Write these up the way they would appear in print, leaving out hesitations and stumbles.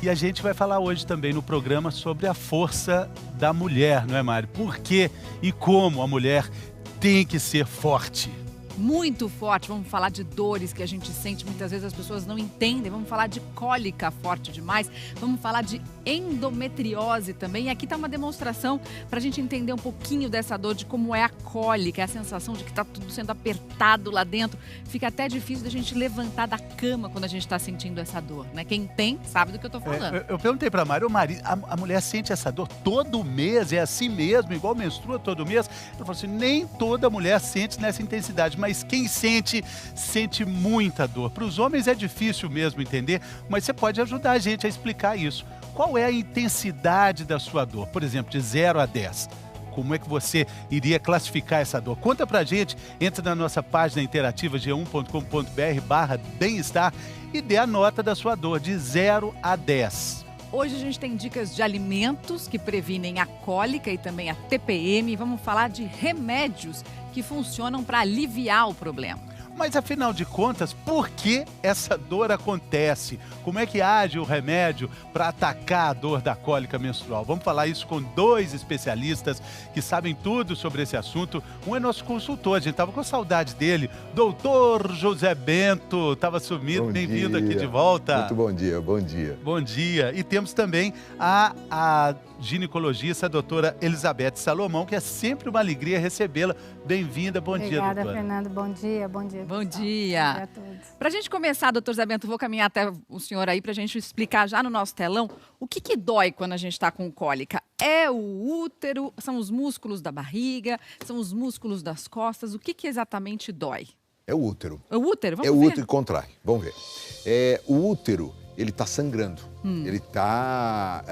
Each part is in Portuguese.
E a gente vai falar hoje também no programa sobre a força da mulher, não é, Mari? Por que e como a mulher tem que ser forte? Muito forte, vamos falar de dores que a gente sente, muitas vezes as pessoas não entendem, vamos falar de cólica forte demais, vamos falar de endometriose também. E aqui está uma demonstração para a gente entender um pouquinho dessa dor, de como é a cólica, a sensação de que está tudo sendo apertado lá dentro. Fica até difícil da gente levantar da cama quando a gente está sentindo essa dor, né? Quem tem sabe do que eu estou falando. Eu perguntei para a Mari, a mulher sente essa dor todo mês, é assim mesmo, igual menstrua todo mês? Ela falou assim, nem toda mulher sente nessa intensidade, mas quem sente, sente muita dor. Para os homens é difícil mesmo entender, mas você pode ajudar a gente a explicar isso. Qual é a intensidade da sua dor? Por exemplo, de 0 a 10. Como é que você iria classificar essa dor? Conta pra gente, entra na nossa página interativa g1.com.br/bem-estar e dê a nota da sua dor, de 0 a 10. Hoje a gente tem dicas de alimentos que previnem a cólica e também a TPM. Vamos falar de remédios que funcionam para aliviar o problema. Mas afinal de contas, por que essa dor acontece? Como é que age o remédio para atacar a dor da cólica menstrual? Vamos falar isso com 2 especialistas que sabem tudo sobre esse assunto. Um é nosso consultor, a gente estava com saudade dele, doutor José Bento, estava sumido, bem-vindo aqui de volta. Muito bom dia, bom dia. Bom dia. E temos também a ginecologista, a doutora Elizabeth Salomão, que é sempre uma alegria recebê-la. Bem-vinda, bom dia, doutora. Obrigada, Fernando, bom dia, bom dia. Bom dia. Bom dia a todos. Para a gente começar, doutor Zé Bento, vou caminhar até o senhor aí para a gente explicar já no nosso telão o que dói quando a gente está com cólica. É o útero, são os músculos da barriga, são os músculos das costas, o que exatamente dói? É o útero. É o útero? Vamos ver. É o útero que contrai, vamos ver. O útero, ele está sangrando, ele está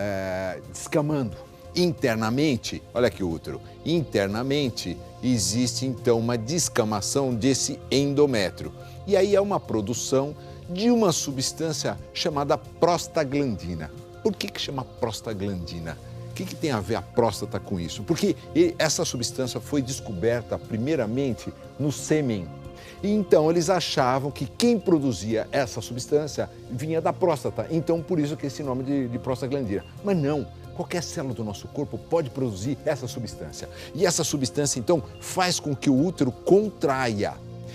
descamando. Internamente, olha aqui o útero, internamente existe então uma descamação desse endométrio. E aí é uma produção de uma substância chamada prostaglandina. Por que chama prostaglandina? O que tem a ver a próstata com isso? Porque essa substância foi descoberta primeiramente no sêmen. E então eles achavam que quem produzia essa substância vinha da próstata. Então por isso que esse nome de prostaglandina. Mas não. Qualquer célula do nosso corpo pode produzir essa substância. E essa substância, então, faz com que o útero contraia.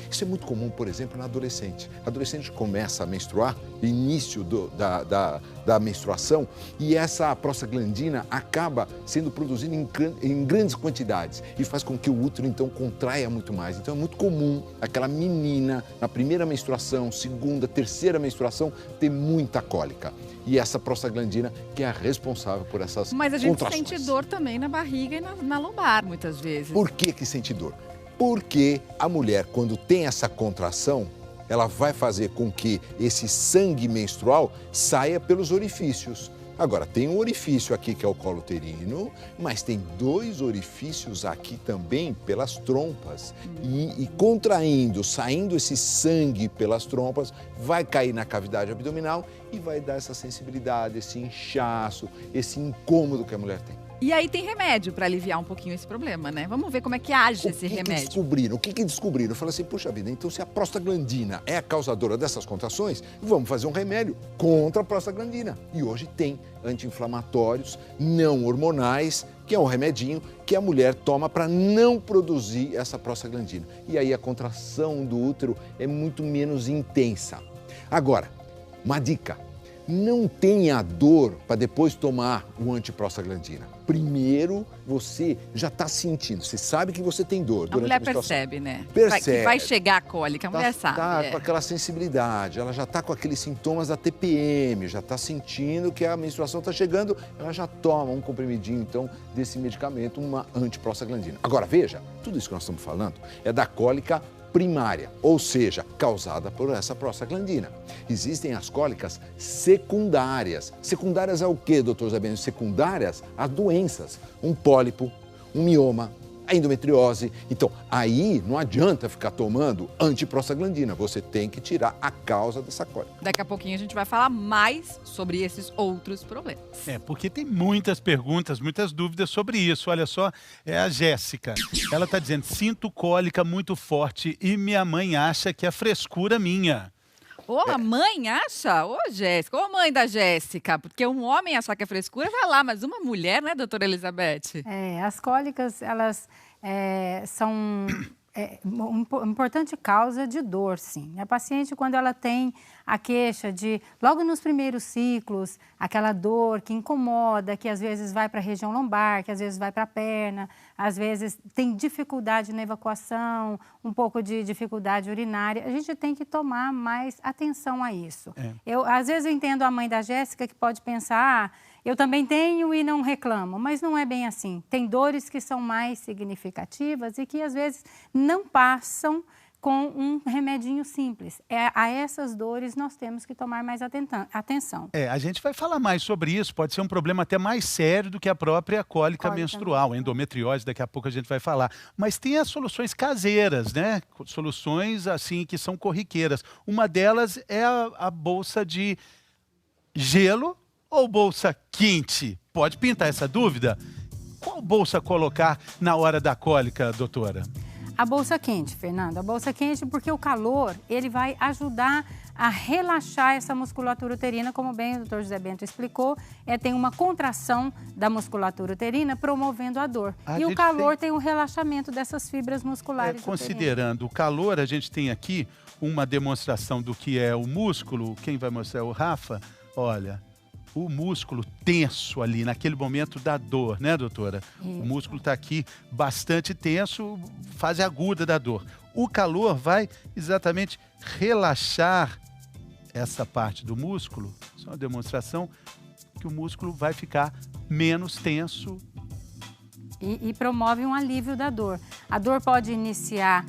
Isso é muito comum, por exemplo, na adolescente. A adolescente começa a menstruar, início da menstruação, e essa prostaglandina acaba sendo produzida em grandes quantidades e faz com que o útero, então, contraia muito mais. Então, é muito comum aquela menina, na primeira menstruação, segunda, terceira menstruação, ter muita cólica. E essa prostaglandina que é a responsável por essas contrações. Mas a gente sente dor também na barriga e na lombar, muitas vezes. Por que sente dor? Porque a mulher, quando tem essa contração, ela vai fazer com que esse sangue menstrual saia pelos orifícios. Agora, tem um orifício aqui que é o colo uterino, mas tem 2 orifícios aqui também pelas trompas. E contraindo, saindo esse sangue pelas trompas, vai cair na cavidade abdominal e vai dar essa sensibilidade, esse inchaço, esse incômodo que a mulher tem. E aí tem remédio para aliviar um pouquinho esse problema, né? Vamos ver como é que age esse remédio. O que descobriram? Eu falei assim, puxa vida, então se a prostaglandina é a causadora dessas contrações, vamos fazer um remédio contra a prostaglandina. E hoje tem anti-inflamatórios não hormonais, que é um remedinho que a mulher toma para não produzir essa prostaglandina. E aí a contração do útero é muito menos intensa. Agora, uma dica. Não tenha dor para depois tomar o antiprostaglandina. Primeiro, você já está sentindo, você sabe que você tem dor. A mulher percebe, né? Percebe. Que vai chegar a cólica, a mulher sabe. Está com aquela sensibilidade, ela já está com aqueles sintomas da TPM, já está sentindo que a menstruação está chegando, ela já toma um comprimidinho, então, desse medicamento, uma antiprostaglandina. Agora, veja, tudo isso que nós estamos falando é da cólica primária, ou seja, causada por essa prostaglandina. Existem as cólicas secundárias. Secundárias é o quê, doutor Zé Bento? Secundárias a doenças, um pólipo, um mioma, a endometriose. Então, aí não adianta ficar tomando antiprostaglandina, você tem que tirar a causa dessa cólica. Daqui a pouquinho a gente vai falar mais sobre esses outros problemas. Porque tem muitas perguntas, muitas dúvidas sobre isso. Olha só, é a Jéssica. Ela está dizendo, sinto cólica muito forte e minha mãe acha que é frescura minha. Ou a mãe acha, ô Jéssica, ou a mãe da Jéssica, porque um homem achar que é frescura, vai lá, mas uma mulher, né, doutora Elizabeth? As cólicas, elas são uma importante causa de dor, sim. A paciente, quando ela tem a queixa de, logo nos primeiros ciclos, aquela dor que incomoda, que às vezes vai para a região lombar, que às vezes vai para a perna, às vezes tem dificuldade na evacuação, um pouco de dificuldade urinária, a gente tem que tomar mais atenção a isso. Às vezes eu entendo a mãe da Jéssica que pode pensar, eu também tenho e não reclamo, mas não é bem assim. Tem dores que são mais significativas e que às vezes não passam com um remedinho simples. A essas dores nós temos que tomar mais atenção. A gente vai falar mais sobre isso, pode ser um problema até mais sério do que a própria cólica menstrual, endometriose, daqui a pouco a gente vai falar. Mas tem as soluções caseiras, né? Soluções assim que são corriqueiras. Uma delas é a bolsa de gelo ou bolsa quente? Pode pintar essa dúvida? Qual bolsa colocar na hora da cólica, doutora? A bolsa quente, Fernando. A bolsa quente porque o calor, ele vai ajudar a relaxar essa musculatura uterina, como bem o doutor José Bento explicou, tem uma contração da musculatura uterina promovendo a dor. E o calor tem um relaxamento dessas fibras musculares considerando o calor, a gente tem aqui uma demonstração do que é o músculo. Quem vai mostrar é o Rafa. Olha, o músculo tenso ali, naquele momento da dor, né, doutora? Isso. O músculo está aqui bastante tenso, fase aguda da dor. O calor vai exatamente relaxar essa parte do músculo. Só uma demonstração que o músculo vai ficar menos tenso. E promove um alívio da dor. A dor pode iniciar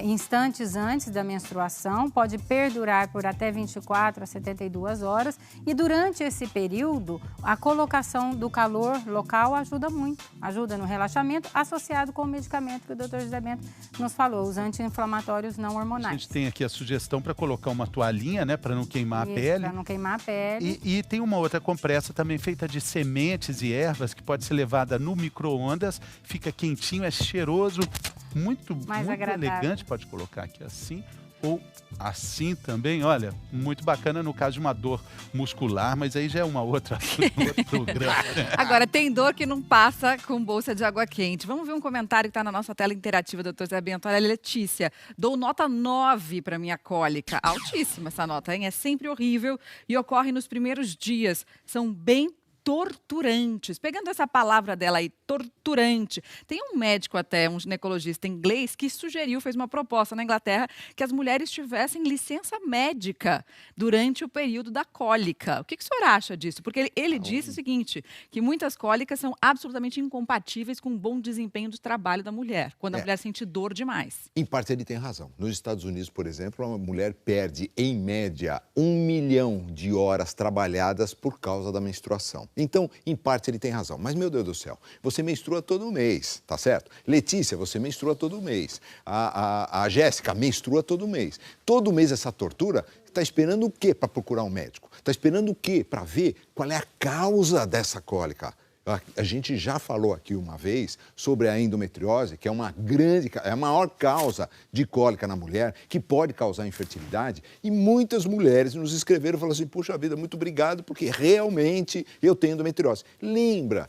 instantes antes da menstruação, pode perdurar por até 24 a 72 horas e durante esse período a colocação do calor local ajuda muito, ajuda no relaxamento associado com o medicamento que o Dr. José Bento nos falou, os anti-inflamatórios não hormonais. A gente tem aqui a sugestão para colocar uma toalhinha, né, para não queimar a pele. Para não queimar a pele. E tem uma outra compressa também feita de sementes e ervas que pode ser levada no micro-ondas, fica quentinho, é cheiroso, muito elegante, pode colocar aqui assim, ou assim também, olha, muito bacana no caso de uma dor muscular, mas aí já é uma outra programa. Agora, tem dor que não passa com bolsa de água quente. Vamos ver um comentário que está na nossa tela interativa, doutor Zé Bento. Olha, Letícia, dou nota 9 para minha cólica. Altíssima essa nota, hein? É sempre horrível e ocorre nos primeiros dias. São bem torturantes. Pegando essa palavra dela aí, torturante. Tem um médico até, um ginecologista inglês, que sugeriu, fez uma proposta na Inglaterra, que as mulheres tivessem licença médica durante o período da cólica. O que o senhor acha disso? Porque ele disse o seguinte, que muitas cólicas são absolutamente incompatíveis com o bom desempenho do trabalho da mulher, quando a mulher sente dor demais. Em parte ele tem razão. Nos Estados Unidos, por exemplo, uma mulher perde, em média, 1 milhão de horas trabalhadas por causa da menstruação. Então, em parte, ele tem razão. Mas, meu Deus do céu, você menstrua todo mês, tá certo? Letícia, você menstrua todo mês. A Jéssica menstrua todo mês. Todo mês essa tortura, está esperando o quê para procurar um médico? Está esperando o quê para ver qual é a causa dessa cólica? A gente já falou aqui uma vez sobre a endometriose, que é a maior causa de cólica na mulher, que pode causar infertilidade. E muitas mulheres nos escreveram e falaram assim, puxa vida, muito obrigado, porque realmente eu tenho endometriose. Lembre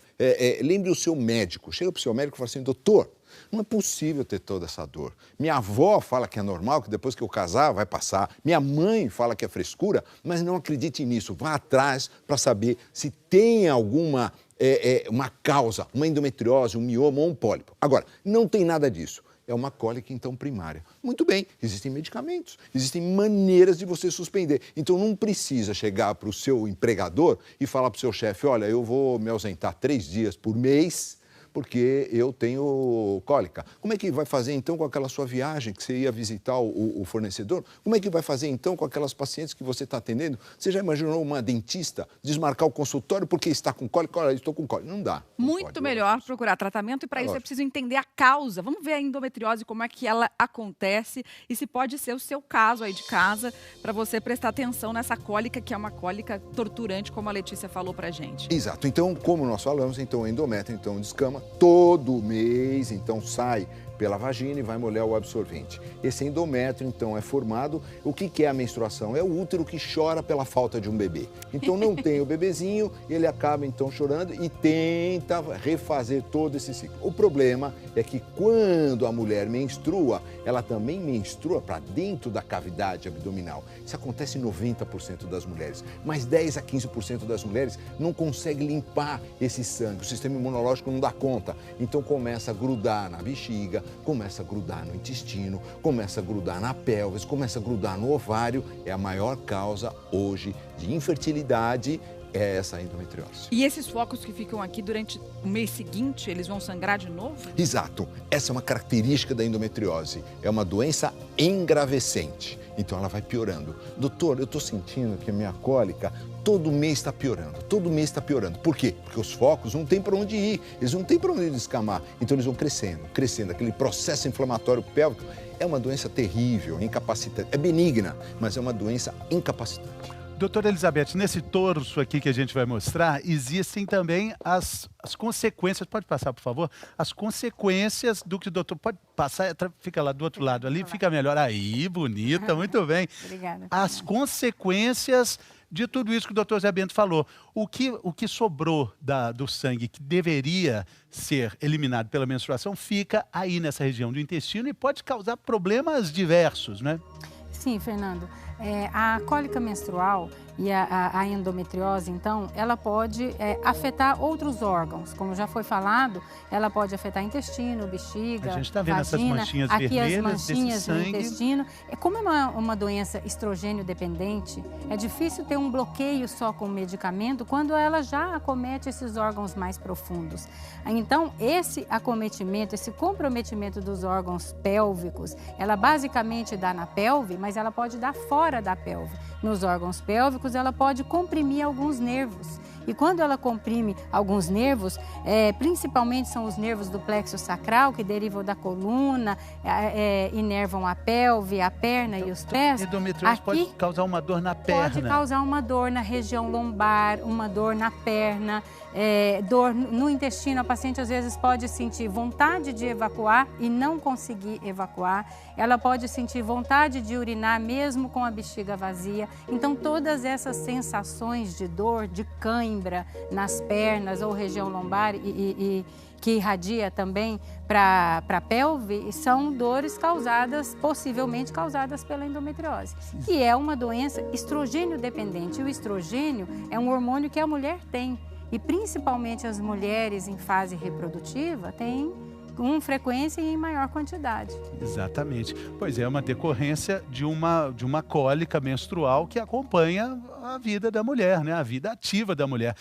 o seu médico, chega para o seu médico e fala assim, doutor, não é possível ter toda essa dor. Minha avó fala que é normal, que depois que eu casar vai passar. Minha mãe fala que é frescura, mas não acredite nisso. Vá atrás para saber se tem alguma uma causa, uma endometriose, um mioma ou um pólipo. Agora, não tem nada disso. É uma cólica, então, primária. Muito bem, existem medicamentos, existem maneiras de você suspender. Então, não precisa chegar para o seu empregador e falar para o seu chefe, olha, eu vou me ausentar 3 dias por mês, porque eu tenho cólica. Como é que vai fazer, então, com aquela sua viagem que você ia visitar o fornecedor? Como é que vai fazer, então, com aquelas pacientes que você está atendendo? Você já imaginou uma dentista desmarcar o consultório porque está com cólica? Olha, estou com cólica. Não dá. Muito melhor procurar tratamento e, para isso, é preciso entender a causa. Vamos ver a endometriose, como é que ela acontece e se pode ser o seu caso aí de casa, para você prestar atenção nessa cólica, que é uma cólica torturante, como a Letícia falou pra gente. Exato. Então, como nós falamos, então, endométrio, então, descama todo mês, então sai pela vagina e vai molhar o absorvente. Esse endométrio, então, é formado. O que é a menstruação? É o útero que chora pela falta de um bebê. Então, não tem o bebezinho, ele acaba, então, chorando e tenta refazer todo esse ciclo. O problema é que quando a mulher menstrua, ela também menstrua para dentro da cavidade abdominal. Isso acontece em 90% das mulheres, mas 10 a 15% das mulheres não conseguem limpar esse sangue. O sistema imunológico não dá conta. Então, começa a grudar na bexiga, começa a grudar no intestino, começa a grudar na pelvis, começa a grudar no ovário. É a maior causa hoje de infertilidade, é essa endometriose. E esses focos que ficam aqui durante o mês seguinte, eles vão sangrar de novo? Exato. Essa é uma característica da endometriose. É uma doença engravescente. Então ela vai piorando. Doutor, eu estou sentindo que a minha cólica todo mês está piorando. Todo mês está piorando. Por quê? Porque os focos não têm para onde ir. Eles não têm para onde descamar. Então eles vão crescendo, crescendo. Aquele processo inflamatório pélvico é uma doença terrível, incapacitante. É benigna, mas é uma doença incapacitante. Doutora Elizabeth, nesse torso aqui que a gente vai mostrar, existem também as consequências, pode passar, por favor? As consequências do que o doutor, pode passar, fica lá do outro lado ali, fica melhor. Aí, bonita, muito bem. Obrigada. As consequências de tudo isso que o doutor Zé Bento falou. O que sobrou do sangue que deveria ser eliminado pela menstruação fica aí nessa região do intestino e pode causar problemas diversos, né? Sim, Fernando. A cólica menstrual e a endometriose, então, ela pode afetar outros órgãos. Como já foi falado, ela pode afetar intestino, bexiga, a gente está vendo vagina, essas manchinhas aqui vermelhas as manchinhas no desse sangue. intestino. Como é uma doença estrogênio dependente, é difícil ter um bloqueio só com o medicamento quando ela já acomete esses órgãos mais profundos. Então, esse acometimento, esse comprometimento dos órgãos pélvicos, ela basicamente dá na pelve, mas ela pode dar fora da pelve. Nos órgãos pélvicos, ela pode comprimir alguns nervos. E quando ela comprime alguns nervos, principalmente são os nervos do plexo sacral, que derivam da coluna, inervam a pelve, a perna e os pés. A endometriose pode causar uma dor na perna. Pode causar uma dor na região lombar, uma dor na perna, dor no intestino. A paciente às vezes pode sentir vontade de evacuar e não conseguir evacuar. Ela pode sentir vontade de urinar mesmo com a bexiga vazia. Então, todas essas sensações de dor, de cãibra nas pernas ou região lombar e que irradia também para a pelve, são dores possivelmente causadas pela endometriose. E é uma doença estrogênio dependente. O estrogênio é um hormônio que a mulher tem. E principalmente as mulheres em fase reprodutiva têm com frequência e em maior quantidade. Exatamente. Pois é uma decorrência de uma cólica menstrual que acompanha a vida da mulher, né? A vida ativa da mulher.